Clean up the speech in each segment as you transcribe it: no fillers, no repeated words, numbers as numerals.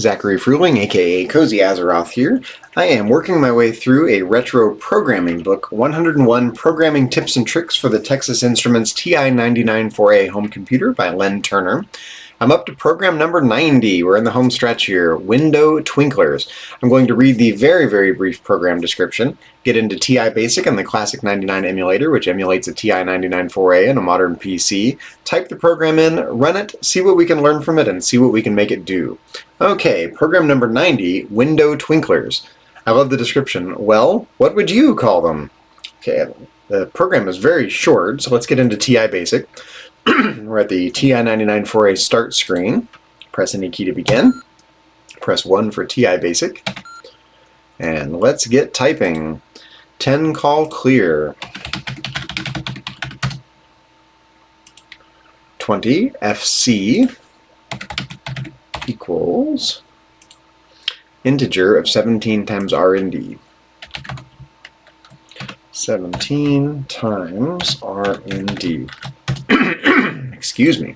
Zachary Fruhling, aka Cozy Azeroth here. I am working my way through a retro programming book, 101 Programming Tips and Tricks for the Texas Instruments TI-99 4A home computer by Len Turner. I'm up to program number 90. We're in the home stretch here, Window Twinklers. I'm going to read the very brief program description, get into TI Basic and the Classic 99 emulator, which emulates a TI-99 4A and a modern PC, type the program in, run it, see what we can learn from it, and see what we can make it do. Okay, program number 90, Window Twinklers. I love the description. Well, what would you call them? Okay, the program is very short, so let's get into TI Basic. We're at the TI-99 4A start screen. Press any key to begin. Press 1 for TI Basic. And let's get typing. 10 call clear. 20 FC equals integer of 17 times R&D. 17 times R&D. Excuse me.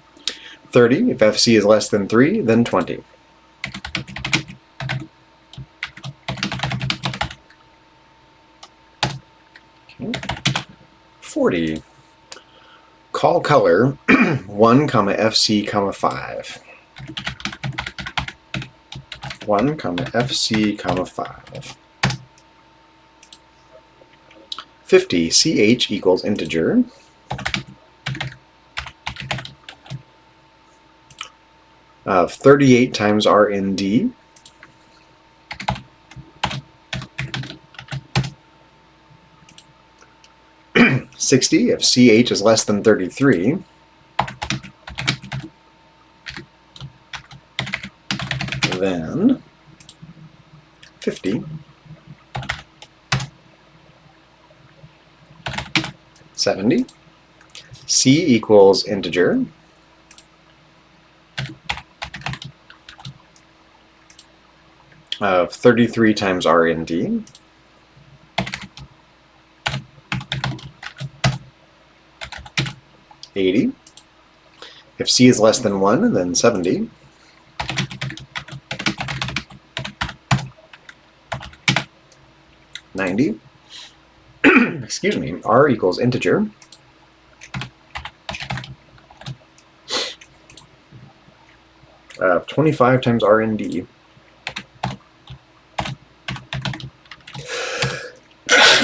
30, if FC is less than 3, then 20. Okay. 40. Call color 1, FC, 5. 1, FC, 5. 50, CH equals integer of 38 times R&D. 60, if CH is less than 33. Then 50. 70. C equals integer of 33 times R&D. 80. If C is less than 1, then 70. 90. Excuse me, R equals integer of 25 times R&D.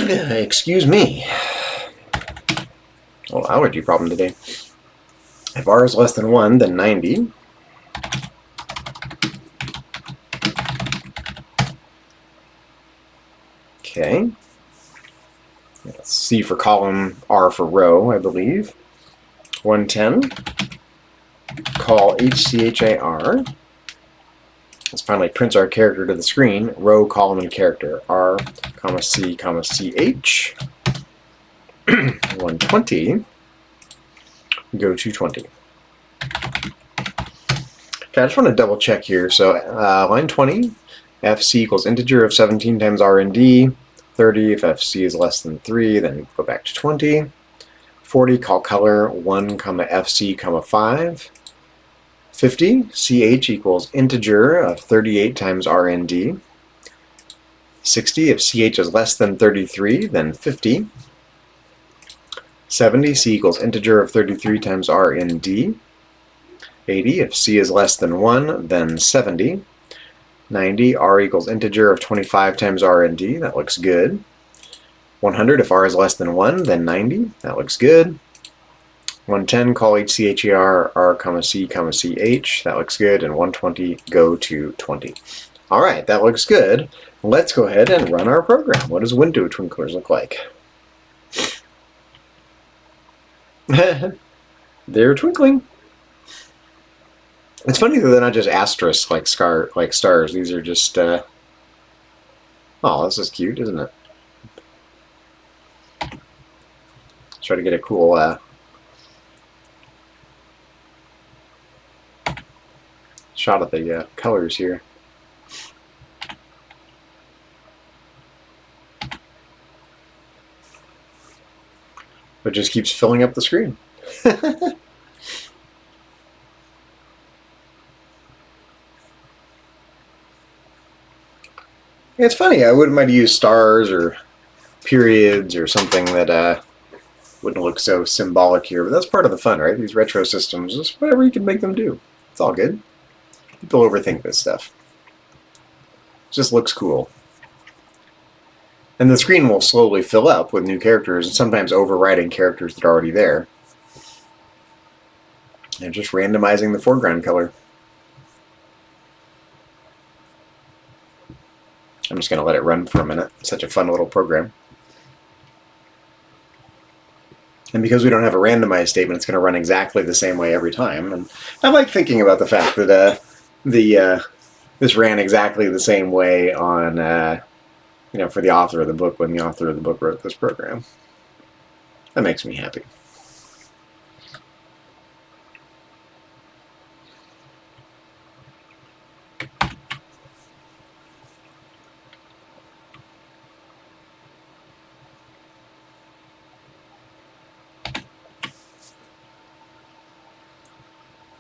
Excuse me. Well, allergy problem today. If R is less than 1, then 90. Okay. C for column, R for row, I believe. 110. Call HCHAR. Let's finally print our character to the screen. Row, column, and character. R, C, CH. 120. Go to 20. Okay, I just want to double check here. So line 20, FC equals integer of 17 times R&D. 30, if FC is less than 3, then go back to 20. 40, call color 1, FC, 5. 50, CH equals integer of 38 times R&D. 60, if CH is less than 33, then 50. 70, C equals integer of 33 times R&D. 80, if C is less than 1, then 70. 90, R equals integer of 25 times R&D. That looks good. 100, if R is less than 1, then 90. That looks good. 110, call HCHER, R, C, CH. That looks good. And 120, go to 20. All right, that looks good. Let's go ahead and run our program. What does Window Twinklers look like? They're twinkling. It's funny that they're not just asterisks like stars. These are just, oh, this is cute, isn't it? Let's try to get a cool, shot of the colors here. It just keeps filling up the screen. It's funny, I might have used stars or periods or something that wouldn't look so symbolic here, but that's part of the fun, right? These retro systems, just whatever you can make them do. It's all good. People overthink this stuff. It just looks cool. And the screen will slowly fill up with new characters, and sometimes overriding characters that are already there. And just randomizing the foreground color. I'm just going to let it run for a minute. It's such a fun little program. And because we don't have a randomized statement, it's going to run exactly the same way every time. And I like thinking about the fact that this ran exactly the same way on, for the author of the book when the author of the book wrote this program. That makes me happy.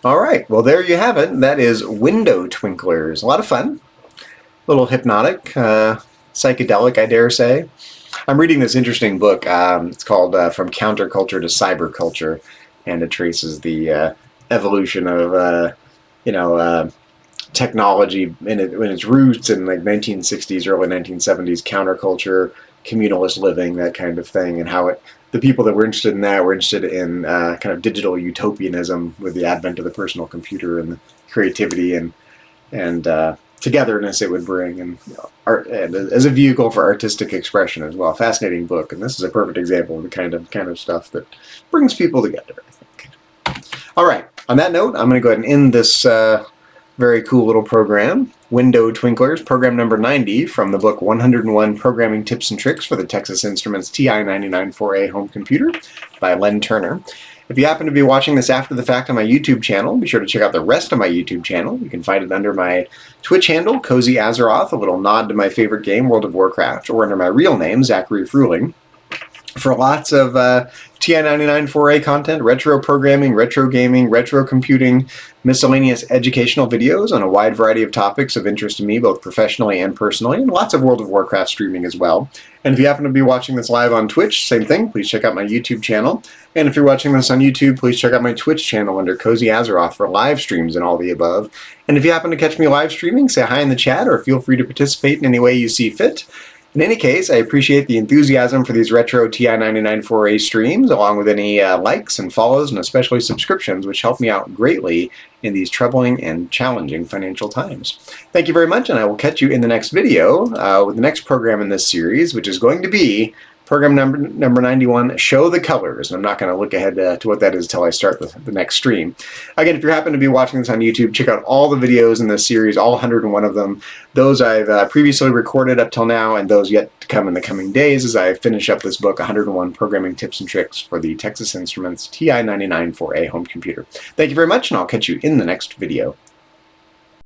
All right, well, there you have it. That is Window Twinklers. A lot of fun. A little hypnotic, psychedelic, I dare say. I'm reading this interesting book. It's called From Counterculture to Cyberculture, and it traces the evolution of, technology in its roots in like 1960s, early 1970s, counterculture, communalist living, that kind of thing, and how the people that were interested in that were interested in kind of digital utopianism with the advent of the personal computer and the creativity and togetherness it would bring, and art, and as a vehicle for artistic expression as well. Fascinating book, and this is a perfect example of the kind of stuff that brings people together, I think. All right, on that note, I'm going to go ahead and end this very cool little program, Window Twinklers, program number 90 from the book 101 Programming Tips and Tricks for the Texas Instruments TI-99 4A Home Computer by Len Turner. If you happen to be watching this after the fact on my YouTube channel, be sure to check out the rest of my YouTube channel. You can find it under my Twitch handle, Cozy Azeroth, a little nod to my favorite game, World of Warcraft, or under my real name, Zachary Fruhling, for lots of TI-99 4A content, retro programming, retro gaming, retro computing, miscellaneous educational videos on a wide variety of topics of interest to me, both professionally and personally, and lots of World of Warcraft streaming as well. And if you happen to be watching this live on Twitch, same thing, please check out my YouTube channel. And if you're watching this on YouTube, please check out my Twitch channel under Cozy Azeroth for live streams and all the above. And if you happen to catch me live streaming, say hi in the chat or feel free to participate in any way you see fit. In any case, I appreciate the enthusiasm for these retro TI-99 4A streams, along with any likes and follows and especially subscriptions, which help me out greatly in these troubling and challenging financial times. Thank you very much, and I will catch you in the next video with the next program in this series, which is going to be program number 91, Show the Colors. And I'm not going to look ahead to what that is until I start the next stream. Again, if you happen to be watching this on YouTube, check out all the videos in this series, all 101 of them. Those I've previously recorded up till now, and those yet to come in the coming days as I finish up this book, 101 Programming Tips and Tricks for the Texas Instruments TI-99 4A Home Computer. Thank you very much, and I'll catch you in the next video.